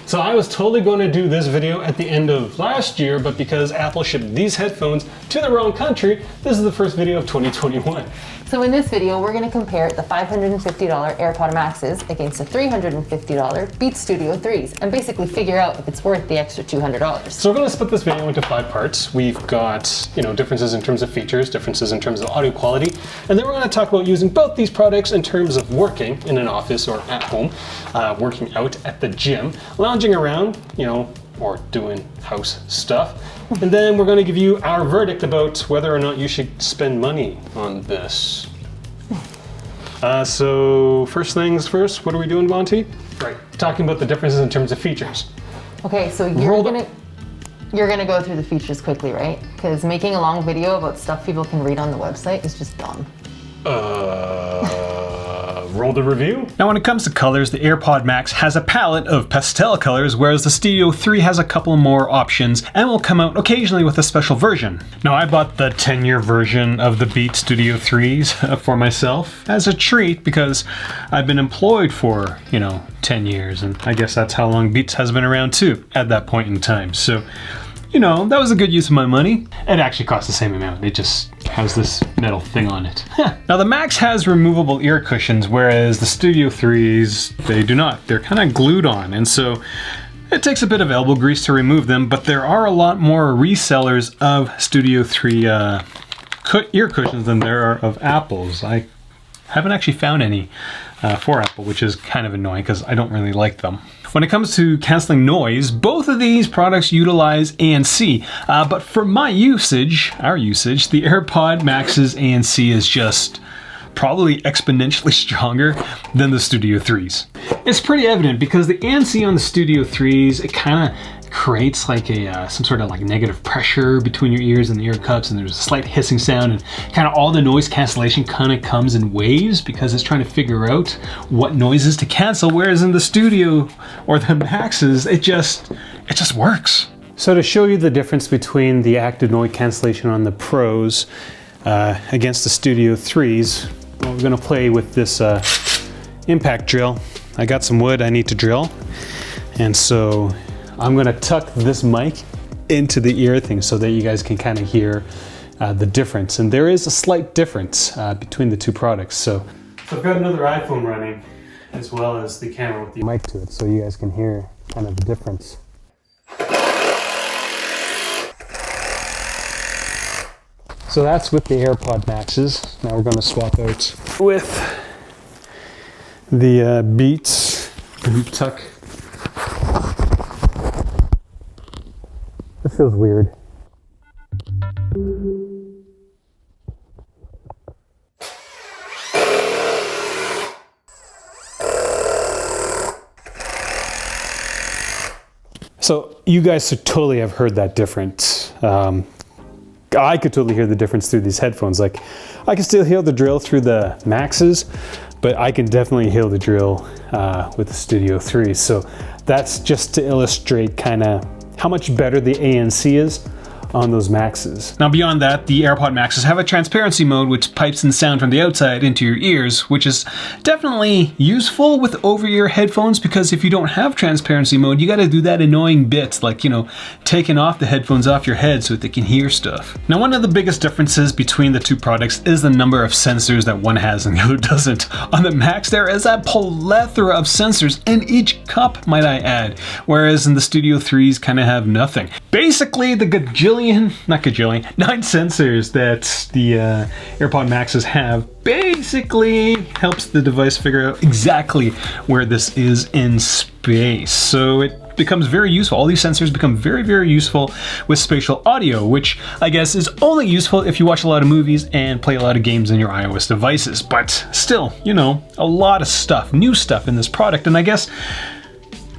So I was totally going to do this video at the end of last year, but because Apple shipped these headphones to the wrong country, this is the first video of 2021. So in this video, we're going to compare the $550 AirPod Maxes against the $350 Beats Studio 3s and basically figure out if it's worth the extra $200. So we're going to split this video into 5 parts. We've got, differences in terms of features, differences in terms of audio quality, and then we're going to talk about using both these products in terms of working in an office or at home, working out at the gym, lounging around, or doing house stuff. And then we're going to give you our verdict about whether or not you should spend money on this. So first things first, what are we doing, Monty? Right, talking about the differences in terms of features. Okay, so you're gonna go through the features quickly, right? Because making a long video about stuff people can read on the website is just dumb. Roll the review. Now when it comes to colors, the AirPod Max has a palette of pastel colors, whereas the Studio 3 has a couple more options and will come out occasionally with a special version. Now I bought the 10-year version of the Beats Studio 3s for myself as a treat because I've been employed for, 10 years, and I guess that's how long Beats has been around too at that point in time. So, that was a good use of my money. It actually cost the same amount. It just has this metal thing on it. Now the Max has removable ear cushions, whereas the Studio 3s, they do not. They're kind of glued on, and so it takes a bit of elbow grease to remove them, but there are a lot more resellers of Studio 3 ear cushions than there are of Apple's. I haven't actually found any for Apple, which is kind of annoying because I don't really like them. When it comes to canceling noise, both of these products utilize ANC, but for my usage, our usage, the AirPod Max's ANC is just probably exponentially stronger than the Studio 3s. It's pretty evident because the ANC on the Studio 3s, it kind of creates like some sort of negative pressure between your ears and the ear cups, and there's a slight hissing sound, and kind of all the noise cancellation kind of comes in waves because it's trying to figure out what noises to cancel, whereas in the Studio or the Maxes, it just works. So to show you the difference between the active noise cancellation on the Pros against the Studio 3s, we're going to play with this impact drill. I got some wood I need to drill, and so I'm going to tuck this mic into the ear thing so that you guys can kind of hear the difference. And there is a slight difference between the two products. So I've got another iPhone running as well as the camera with the mic to it, so you guys can hear kind of the difference. So that's with the AirPod Maxes. Now we're going to swap out with the Beats Hoop Tuck. This feels weird. So you guys should totally have heard that difference. I could totally hear the difference through these headphones. I can still hear the drill through the Maxes, but I can definitely hear the drill with the Studio 3. So that's just to illustrate kind of how much better the ANC is on those Maxes. Now beyond that, the AirPod Maxes have a transparency mode which pipes in sound from the outside into your ears, which is definitely useful with over-ear headphones because if you don't have transparency mode, you gotta do that annoying bit, like, taking off the headphones off your head so that they can hear stuff. Now one of the biggest differences between the two products is the number of sensors that one has and the other doesn't. On the Max, there is a plethora of sensors in each cup, might I add, whereas in the Studio 3s kind of have nothing. Basically, the 9 sensors that the AirPod Maxes have basically helps the device figure out exactly where this is in space. So it becomes very useful. All these sensors become very, very useful with spatial audio, which I guess is only useful if you watch a lot of movies and play a lot of games on your iOS devices. But still, a lot of stuff, new stuff in this product, and I guess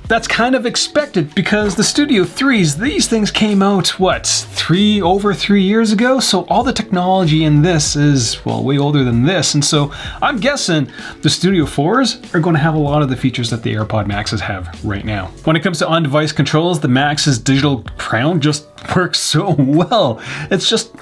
that's kind of expected because the Studio 3s, these things came out, over 3 years ago? So all the technology in this is, way older than this. And so I'm guessing the Studio 4s are going to have a lot of the features that the AirPod Maxes have right now. When it comes to on-device controls, the Max's digital crown just works so well. It's just,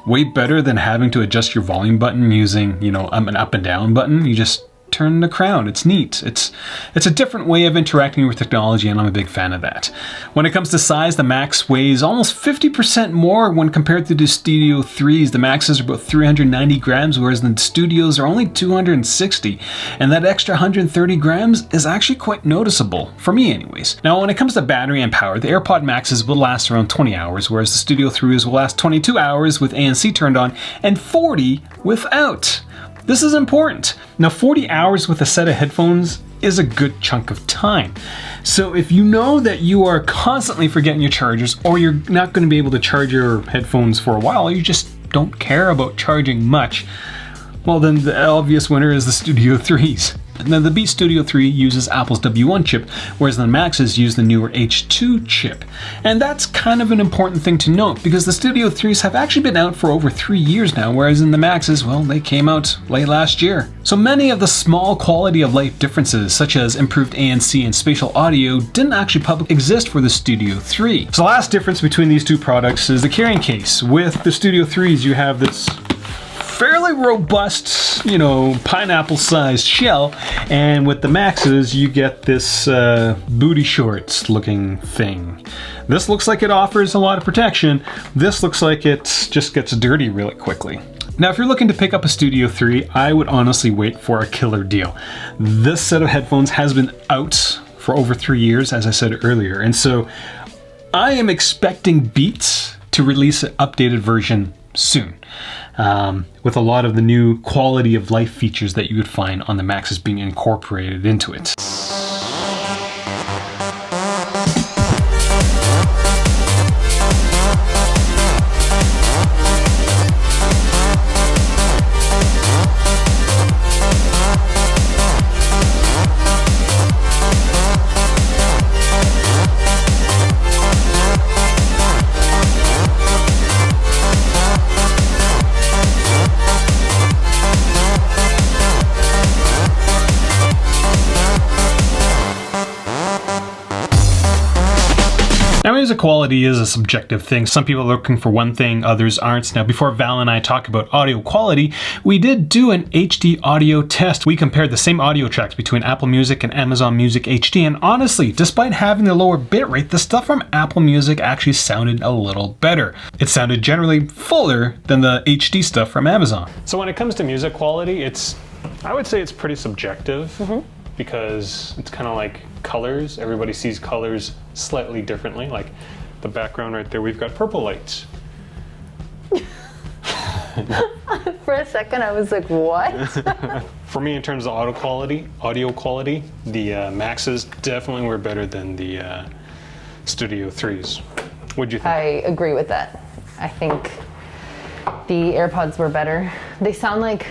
way better than having to adjust your volume button using, an up and down button. You just turn the crown. It's neat. It's a different way of interacting with technology, and I'm a big fan of that. When it comes to size, the Max weighs almost 50% more when compared to the Studio 3s. The Maxes are about 390 grams, whereas the Studios are only 260. And that extra 130 grams is actually quite noticeable, for me anyways. Now, when it comes to battery and power, the AirPod Maxes will last around 20 hours, whereas the Studio 3s will last 22 hours with ANC turned on and 40 without. This is important. Now, 40 hours with a set of headphones is a good chunk of time. So if you know that you are constantly forgetting your chargers, or you're not going to be able to charge your headphones for a while, or you just don't care about charging much, well, then the obvious winner is the Studio 3s. Now, the Beats Studio 3 uses Apple's W1 chip, whereas the Maxes use the newer H2 chip. And that's kind of an important thing to note, because the Studio 3s have actually been out for over 3 years now, whereas in the Maxes, well, they came out late last year. So many of the small quality of life differences, such as improved ANC and spatial audio, didn't actually publicly exist for the Studio 3. So the last difference between these two products is the carrying case. With the Studio 3s, you have this fairly robust, pineapple-sized shell, and with the Maxes you get this booty shorts looking thing. This looks like it offers a lot of protection. This looks like it just gets dirty really quickly. Now, if you're looking to pick up a Studio 3, I would honestly wait for a killer deal. This set of headphones has been out for over 3 years, as I said earlier, and so I am expecting Beats to release an updated version soon. With a lot of the new quality of life features that you would find on the Maxes being incorporated into it. Now, music quality is a subjective thing. Some people are looking for one thing, others aren't. Now, before Val and I talk about audio quality, we did do an HD audio test. We compared the same audio tracks between Apple Music and Amazon Music HD, and honestly, despite having the lower bitrate, the stuff from Apple Music actually sounded a little better. It sounded generally fuller than the HD stuff from Amazon. So when it comes to music quality, I would say it's pretty subjective. Because it's kind of like colors. Everybody sees colors slightly differently. Like the background right there, we've got purple lights. For a second, I was like, what? For me, in terms of audio quality, the Maxes definitely were better than the Studio 3s. What'd you think? I agree with that. I think the AirPods were better. They sound like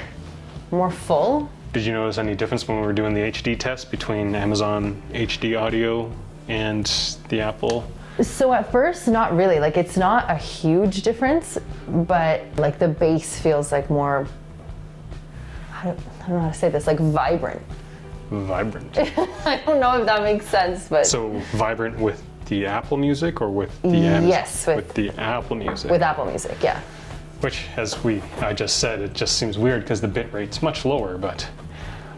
more full. Did you notice any difference when we were doing the HD test between Amazon HD audio and the Apple? So at first, not really. Like, it's not a huge difference, but like the bass feels like more, I don't know how to say this, like vibrant. Vibrant. I don't know if that makes sense, but. So vibrant with the Apple Music or with the Yes, with the Apple Music? With Apple Music, yeah. Which, as I just said, it just seems weird because the bit rate's much lower, but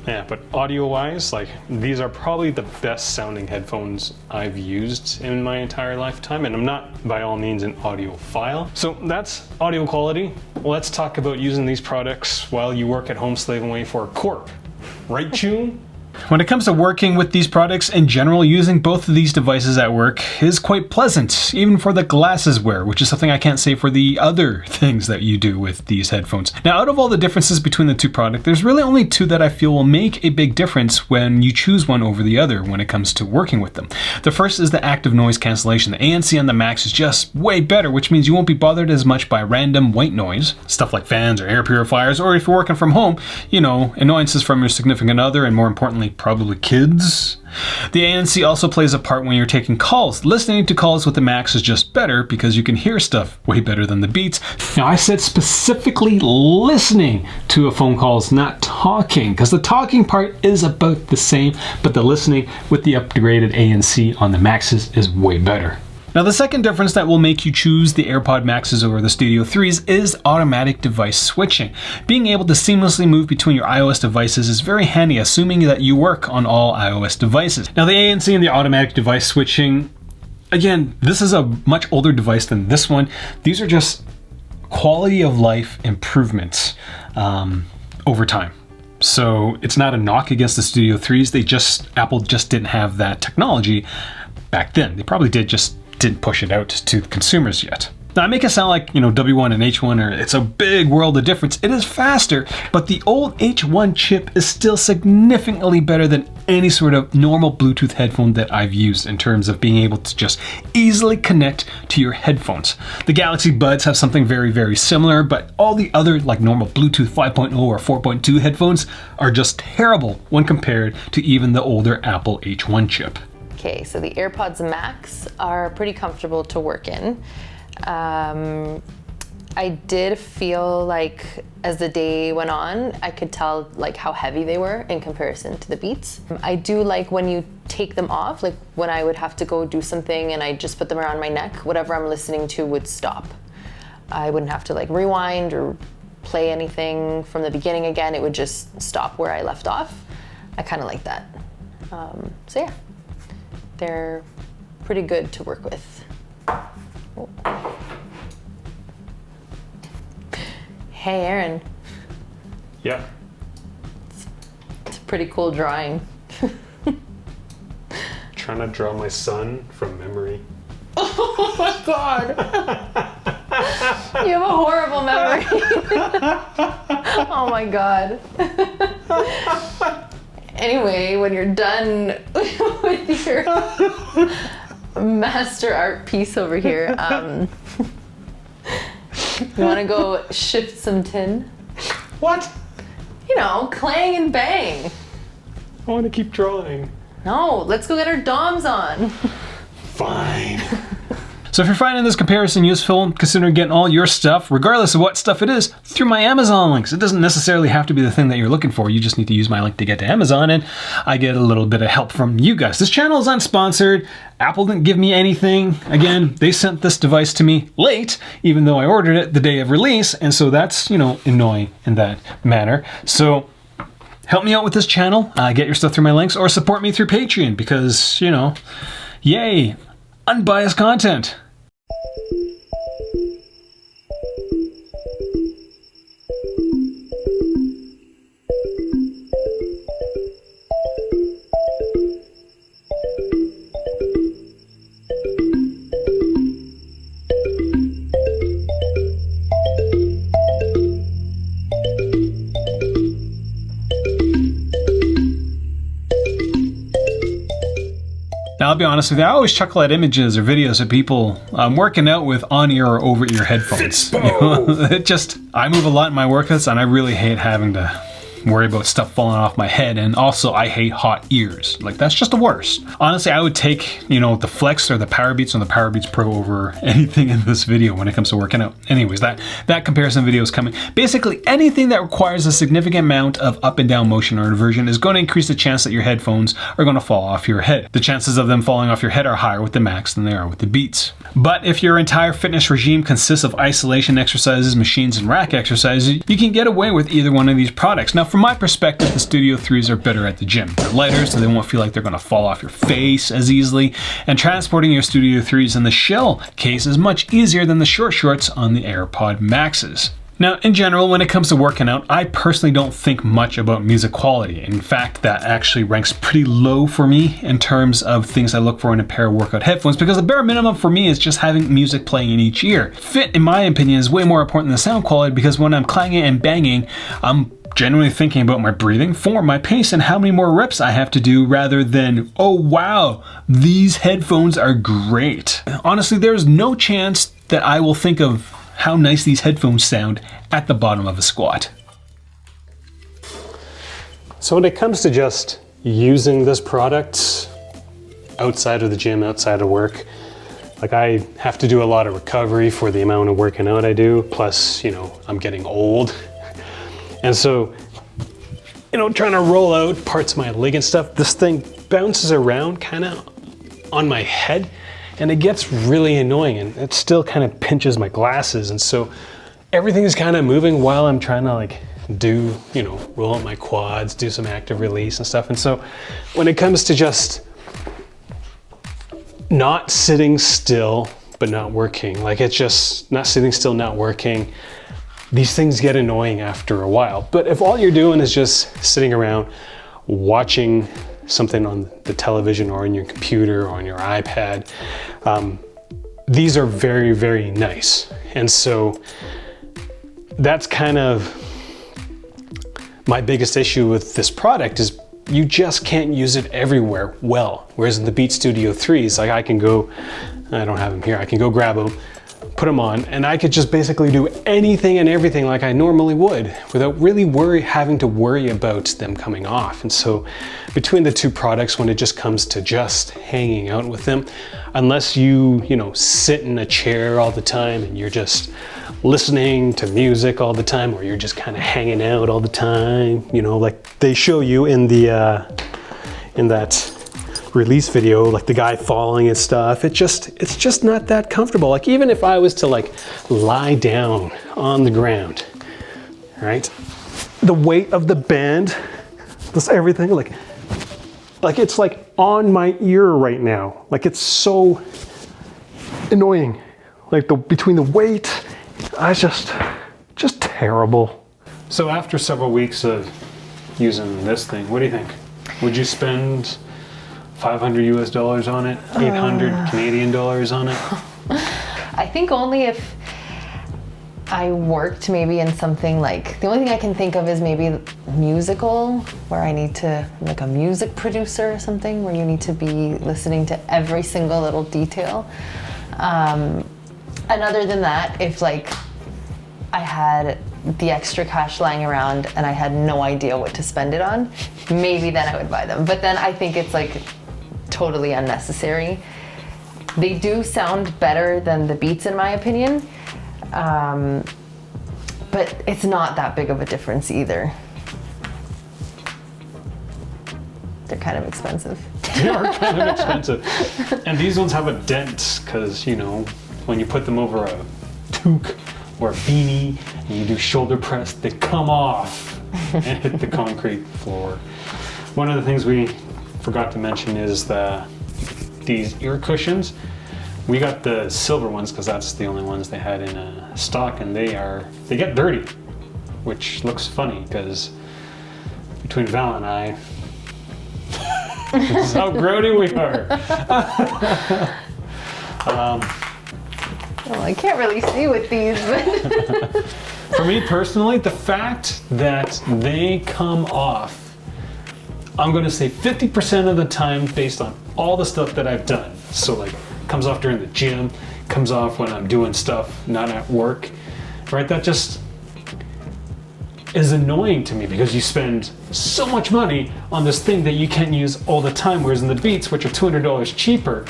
yeah, but audio-wise, like, these are probably the best sounding headphones I've used in my entire lifetime, and I'm not by all means an audiophile. So that's audio quality. Let's talk about using these products while you work at home slaving away for a corp. Right, June? When it comes to working with these products in general, using both of these devices at work is quite pleasant, even for the glasses wear, which is something I can't say for the other things that you do with these headphones. Now, out of all the differences between the two products, there's really only two that I feel will make a big difference when you choose one over the other when it comes to working with them. The first is the active noise cancellation. The ANC on the Max is just way better, which means you won't be bothered as much by random white noise, stuff like fans or air purifiers, or if you're working from home, annoyances from your significant other, and more importantly, probably kids. The ANC also plays a part when you're taking calls. Listening to calls with the Max is just better because you can hear stuff way better than the Beats. Now, I said specifically listening to a phone call, not talking, because the talking part is about the same, but the listening with the upgraded ANC on the Maxes is way better. Now the second difference that will make you choose the AirPod Maxes over the Studio 3s is automatic device switching. Being able to seamlessly move between your iOS devices is very handy, assuming that you work on all iOS devices. Now the ANC and the automatic device switching, again, this is a much older device than this one. These are just quality of life improvements over time. So it's not a knock against the Studio 3s. Apple just didn't have that technology back then. They probably didn't push it out to consumers yet. Now I make it sound like, W1 and H1 it's a big world of difference. It is faster, but the old H1 chip is still significantly better than any sort of normal Bluetooth headphone that I've used in terms of being able to just easily connect to your headphones. The Galaxy Buds have something very, very similar, but all the other like normal Bluetooth 5.0 or 4.2 headphones are just terrible when compared to even the older Apple H1 chip. Okay, so the AirPods Max are pretty comfortable to work in. I did feel like as the day went on, I could tell like how heavy they were in comparison to the Beats. I do like when you take them off, like when I would have to go do something and I just put them around my neck, whatever I'm listening to would stop. I wouldn't have to like rewind or play anything from the beginning again. It would just stop where I left off. I kind of like that. So yeah, they're pretty good to work with. Oh. Hey, Aaron. Yeah. It's a pretty cool drawing. Trying to draw my son from memory. Oh my god. You have a horrible memory. Oh my god. Anyway, when you're done with your master art piece over here, you want to go shift some tin? What? Clang and bang. I want to keep drawing. No, let's go get our DOMs on. Fine. So if you're finding this comparison useful, consider getting all your stuff, regardless of what stuff it is, through my Amazon links. It doesn't necessarily have to be the thing that you're looking for. You just need to use my link to get to Amazon, and I get a little bit of help from you guys. This channel is unsponsored. Apple didn't give me anything. Again, they sent this device to me late, even though I ordered it the day of release, and so that's, annoying in that manner. So help me out with this channel, get your stuff through my links, or support me through Patreon because, yay, unbiased content. Now, I'll be honest with you, I always chuckle at images or videos of people working out with on-ear or over-ear headphones. I move a lot in my workouts, and I really hate having to worry about stuff falling off my head, and also I hate hot ears. Like, that's just the worst. Honestly, I would take, the Flex or the PowerBeats or the PowerBeats Pro over anything in this video when it comes to working out. Anyways, that comparison video is coming. Basically, anything that requires a significant amount of up and down motion or inversion is going to increase the chance that your headphones are going to fall off your head. The chances of them falling off your head are higher with the Max than they are with the Beats. But if your entire fitness regime consists of isolation exercises, machines, and rack exercises, you can get away with either one of these products. Now, from my perspective, the Studio 3s are better at the gym. They're lighter, so they won't feel like they're going to fall off your face as easily, and transporting your Studio 3s in the shell case is much easier than the short shorts on the AirPod Maxes. Now, in general, when it comes to working out, I personally don't think much about music quality. In fact, that actually ranks pretty low for me in terms of things I look for in a pair of workout headphones, because the bare minimum for me is just having music playing in each ear. Fit, in my opinion, is way more important than sound quality, because when I'm clanging and banging, I'm generally thinking about my breathing, form, my pace, and how many more reps I have to do, rather than, oh wow, these headphones are great. Honestly, there's no chance that I will think of how nice these headphones sound at the bottom of a squat. So when it comes to just using this product outside of the gym, outside of work, like I have to do a lot of recovery for the amount of working out I do, plus, I'm getting old. And so, trying to roll out parts of my leg and stuff, this thing bounces around kind of on my head. and it gets really annoying, and it still kind of pinches my glasses, and so everything is kind of moving while I'm trying to like do, you know, roll out my quads, do some active release and stuff. And so when it comes to just not sitting still but not working, like it's just not sitting still, not working, these things get annoying after a while. But if all you're doing is just sitting around watching something on the television or on your computer or on your iPad, these are very, very nice. And so that's kind of my biggest issue with this product, is you just can't use it everywhere well. Whereas in the Beats Studio 3s, like I can go, I don't have them here, I can go grab them, put them on, and I could just basically do anything and everything like I normally would without really having to worry about them coming off. And so between the two products, when it just comes to just hanging out with them, unless you know, sit in a chair all the time and you're just listening to music all the time, or you're just kind of hanging out all the time, you know, like they show you in the in that release video, like the guy falling and stuff, it's just not that comfortable. Like even if I was to like lie down on the ground, right, the weight of the band, this everything, like it's like on my ear right now, like it's so annoying, like between the weight, I just terrible. So after several weeks of using this thing, what do you think? Would you spend $500 US on it, 800 Canadian dollars on it? I think only if I worked maybe in something like, the only thing I can think of is maybe musical, where I need to, like a music producer or something, where you need to be listening to every single little detail. And other than that, if like I had the extra cash lying around and I had no idea what to spend it on, maybe then I would buy them. But then I think it's like totally unnecessary. They do sound better than the Beats in my opinion, but it's not that big of a difference either. They're kind of expensive. They are kind of expensive. And these ones have a dent because, you know, when you put them over a toque or a beanie and you do shoulder press, they come off and hit the concrete floor. One of the things we forgot to mention is these ear cushions. We got the silver ones because that's the only ones they had in stock, and they get dirty, which looks funny because between Val and I, this is how grody we are. Well, I can't really see with these, but For me personally, the fact that they come off, I'm going to say 50% of the time based on all the stuff that I've done. So like, comes off during the gym, comes off when I'm doing stuff not at work, right? That just is annoying to me because you spend so much money on this thing that you can't use all the time, whereas in the Beats, which are $200 cheaper,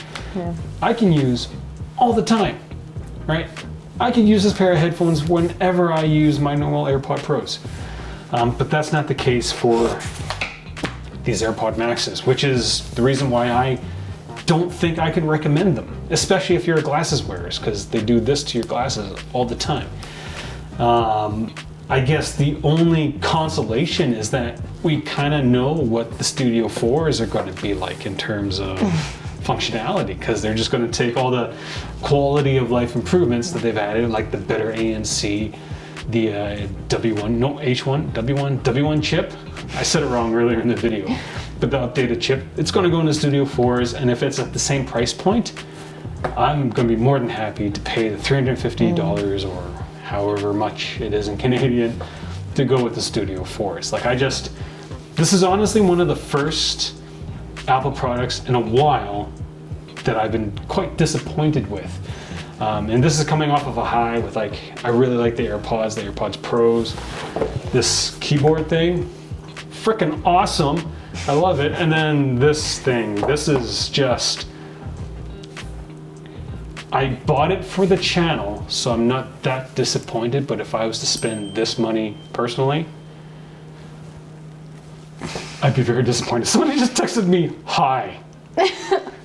I can use all the time, right? I can use this pair of headphones whenever I use my normal AirPod Pros. But that's not the case for these AirPod Maxes, which is the reason why I don't think I could recommend them, especially if you're a glasses wearer, because they do this to your glasses all the time. I guess the only consolation is that we kind of know what the Studio 4s are going to be like in terms of functionality, because they're just going to take all the quality of life improvements that they've added, like the better ANC, the W1 chip. I said it wrong earlier in the video, but the updated chip, it's going to go into Studio 4s, and if it's at the same price point, I'm going to be more than happy to pay the $350 or however much it is in Canadian to go with the Studio 4s. Like this is honestly one of the first Apple products in a while that I've been quite disappointed with. And this is coming off of a high with I really like the AirPods Pros. This keyboard thing, freaking awesome. I love it. And then this thing, this is just, I bought it for the channel, so I'm not that disappointed, but if I was to spend this money personally, I'd be very disappointed. Somebody just texted me, hi.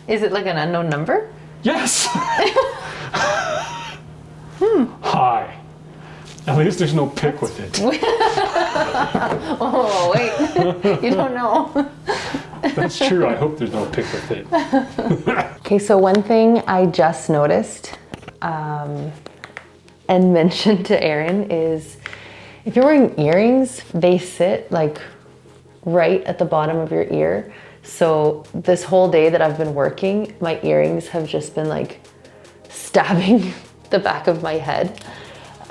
is it like an unknown number? Yes! Hi. At least there's no pick with it. Oh, wait. You don't know. That's true. I hope there's no pick with it. Okay, so one thing I just noticed and mentioned to Aaron is if you're wearing earrings, they sit like right at the bottom of your ear. So this whole day that I've been working, my earrings have just been like stabbing the back of my head.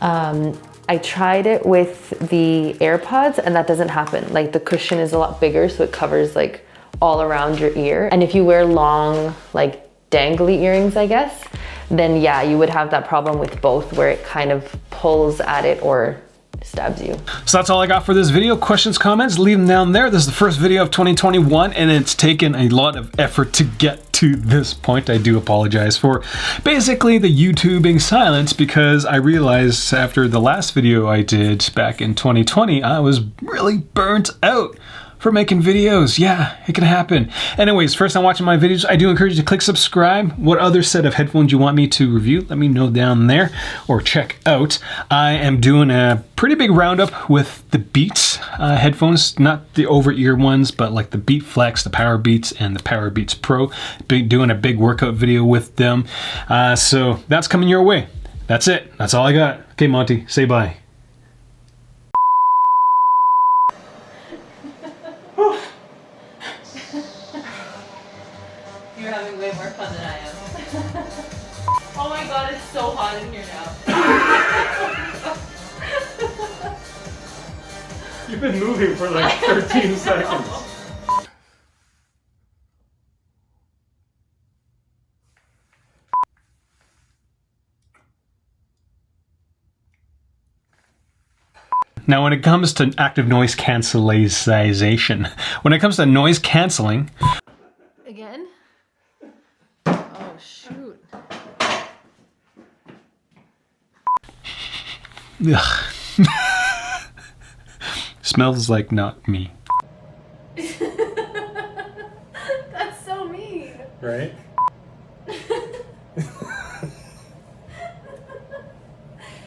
I tried it with the AirPods and that doesn't happen. Like the cushion is a lot bigger, so it covers like all around your ear. And if you wear long, like dangly earrings, I guess, then yeah, you would have that problem with both where it kind of pulls at it or stabs you. So that's all I got for this video. Questions, comments, leave them down there. This is the first video of 2021 and it's taken a lot of effort to get to this point. I do apologize for basically the YouTubing silence because I realized after the last video I did back in 2020, I was really burnt out for making videos. Yeah, it can happen. Anyways, first time watching my videos, I do encourage you to click subscribe. What other set of headphones you want me to review, let me know down there or check out. I am doing a pretty big roundup with the Beats headphones, not the over-ear ones, but like the Beat Flex, the PowerBeats, and the PowerBeats Pro. Doing a big workout video with them. So that's coming your way. That's it. That's all I got. Okay, Monty, say bye. You're having way more fun than I am. Oh my god, it's so hot in here now. You've been moving for like 13 seconds. Now, when it comes to active noise cancellation, when it comes to noise canceling, Again? Oh shoot. ugh. Smells like not me. That's so mean. Right?